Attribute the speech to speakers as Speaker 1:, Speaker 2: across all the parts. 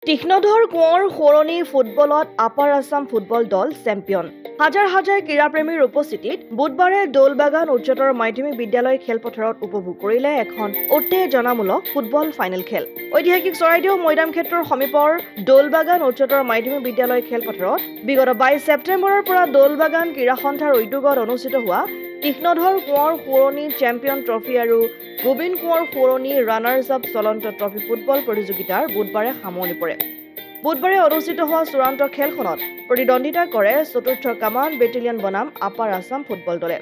Speaker 1: তীক্ষ্ণধৰ কোঁৱৰ সৰণী ফুটবলত upper Assam football দল champion. হাজাৰ হাজাৰ ক্ৰীড়াপ্ৰেমীৰ উপস্থিতিত বুধবাৰে দৌলবাগান উচ্চতৰ মাধ্যমিক বিদ্যালয় খেলপথাৰত উপভোগ কৰিলে এখন উত্তেজনামূলক ফুটবল ফাইনেল খেল। ঐতিহাসিক চৰাইদেউ মৈদাম ক্ষেত্ৰৰ সমীপৰ দৌলবাগান উচ্চতৰ মাধ্যমিক বিদ্যালয় খেলপথাৰত বিগত ২২ ছেপ্টেম্বৰৰ পৰা দৌলবাগান ক্ৰীড়া সন্থাৰ উদ্যোগত অনুষ্ঠিত হোৱা তীক্ষ্ণধৰ কোঁৱৰ সোঁৱৰণী চেম্পিয়ন ট্ৰফী আৰু গোবিন্দ কোঁৱৰ সোঁৱৰণী ৰানাৰ্ছ আপ চলন্ত ট্ৰফী ফুটবল প্ৰতিযোগিতাৰ বুধবাৰে সামৰণি পৰে। বুধবাৰে অনুষ্ঠিত হোৱা চূড়ান্ত খেলখনত প্ৰতিদ্বন্দ্বিতা কৰে চতুৰ্থ কামাণ্ড বেটেলিয়ন বনাম আপাৰ আছাম ফুটবল দলে।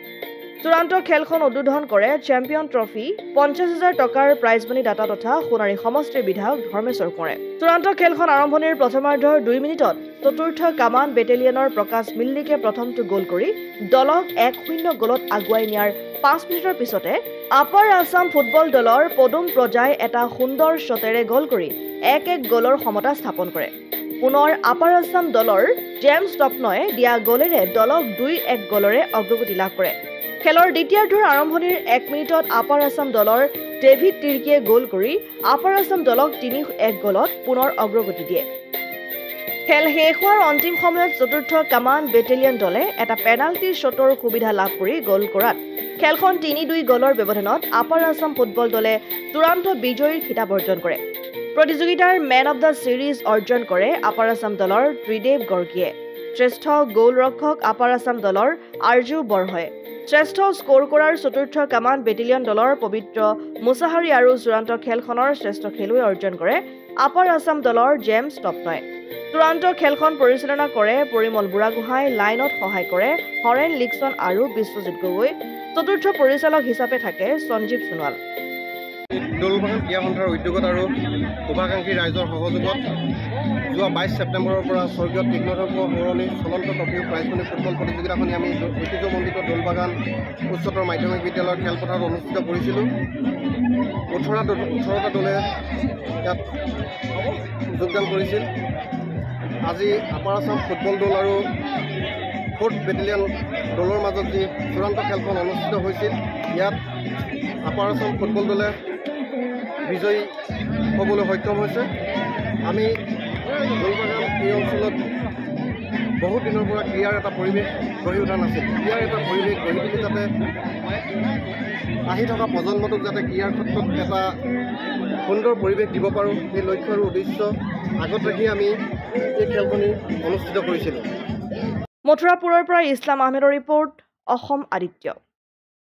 Speaker 1: চূড়ান্ত খেলখন উদ্বোধন কৰে চেম্পিয়ন ট্ৰফী ৫০,০০০ টকাৰ প্ৰাইজমানি দাতা তথা সোণাৰী সমষ্টিৰ বিধায়ক ধৰ্মেশ্বৰ কোঁৱৰে। চূড়ান্ত খেলখন আৰম্ভণিৰ প্ৰথমাৰ্ধৰ ২ মিনিটত চতুৰ্থ কামাণ্ড বেটেলিয়নৰ প্ৰকাশ মিল্লিকে প্ৰথমটো গ'ল কৰি দলক ১-০ গ'লত আগুৱাই নিয়াৰ ৫ মিনিটৰ পিছতে আপাৰ আছাম ফুটবল দলৰ পদুম প্ৰজাই এটা সুন্দৰ শ্বটেৰে গ'ল কৰি ১-১ গ'লৰ সমতা স্থাপন কৰে। পুনৰ আপাৰ আছাম দলৰ জেমছ টপনয়ে দিয়া গ'লেৰে দলক ২-১ গ'লৰে অগ্ৰগতি লাভ কৰে। খেলৰ দ্বিতীয়াৰ্ধৰ আৰম্ভণিৰ ১ মিনিটত আপাৰ আছাম দলৰ ডেভিড তিৰ্কীয়ে গ'ল কৰি আপাৰ আছাম দলক ৩-১ গ'লত পুনৰ অগ্ৰগতি দিয়ে। খেল শেষ হোৱাৰ অন্তিম সময়ত চতুৰ্থ কামাণ্ড বেটেলিয়ন দলে এটা পেনাল্টি শ্বটৰ সুবিধা লাভ কৰি গ'ল কৰাত খেলখন ৩-২ গ'লৰ ব্যৱধানত আপাৰ আছাম ফুটবল দলে চূড়ান্ত বিজয়ীৰ খিতাপ অৰ্জন কৰে। প্ৰতিযোগিতাৰ মেন অৱ দ্য ছিৰিজ অৰ্জন কৰে আপাৰ আছাম দলৰ ত্ৰিদেৱ গৰ্গীয়ে। শ্ৰেষ্ঠ গ'লৰক্ষক আপাৰ আছাম দলৰ আৰজু বৰহয়ে। শ্ৰেষ্ঠ স্ক'ৰ কৰাৰ চতুৰ্থ কামাণ্ড বেটেলিয়ন দলৰ পবিত্ৰ মুছাহাৰী আৰু চূড়ান্ত খেলখনৰ শ্ৰেষ্ঠ খেলুৱৈ অৰ্জন কৰে আপাৰ আছাম দলৰ জেমছ টপনয়ে। চূড়ান্ত খেলখন পৰিচালনা কৰে পৰিমল বুঢ়াগোহাঁই, লাইনত সহায় কৰে হৰেন লিকছন আৰু বিশ্বজিৎ গগৈ। চতুৰ্থ পৰিচালক হিচাপে থাকে সঞ্জীৱ সোণোৱাল।
Speaker 2: দৌলবাগান ক্ৰীড়া সন্থাৰ উদ্যোগত আৰু শুভাকাংক্ষী ৰাইজৰ সহযোগত যোৱা ২২ ছেপ্টেম্বৰৰ পৰা স্বৰ্গীয় তীক্ষ্ণধৰ কোঁৱৰ সোঁৱৰণী চলন্ত ট্ৰফী প্ৰাইজমানি ফুটবল প্ৰতিযোগিতাখনি আমি ঐতিহ্যমণ্ডিত দৌলবাগান উচ্চতৰ মাধ্যমিক বিদ্যালয়ৰ খেলপথাৰত অনুষ্ঠিত কৰিছিলোঁ। ১৮টা দলে ইয়াত যোগদান কৰিছিল। আজি আপাৰ আছাম ফুটবল দল আৰু 4th বেটেলিয়ন দলৰ মাজত যি চূড়ান্ত খেলখন অনুষ্ঠিত হৈছিল, ইয়াত আপাৰ আছাম ফুটবল দলে বিজয়ী হ'বলৈ সক্ষম হৈছে। আমি দৌলবাগান এই অঞ্চলত বহুত দিনৰ পৰা ক্ৰীড়াৰ এটা পৰিৱেশ গঢ়ি উঠা নাছিল। ক্ৰীড়াৰ এটা পৰিৱেশ গঢ়ি তুলি যাতে আহি থকা প্ৰজন্মটোক যাতে ক্ৰীড়াৰ ক্ষেত্ৰত এটা সুন্দৰ পৰিৱেশ দিব পাৰোঁ, সেই লক্ষ্য আৰু উদ্দেশ্য আগত ৰাখি আমি এই খেলখনি অনুষ্ঠিত কৰিছিলোঁ।
Speaker 1: মথুৰাপুৰৰ পৰা ইছলাম আহমেদৰ ৰিপৰ্ট, অসম আদিত্য।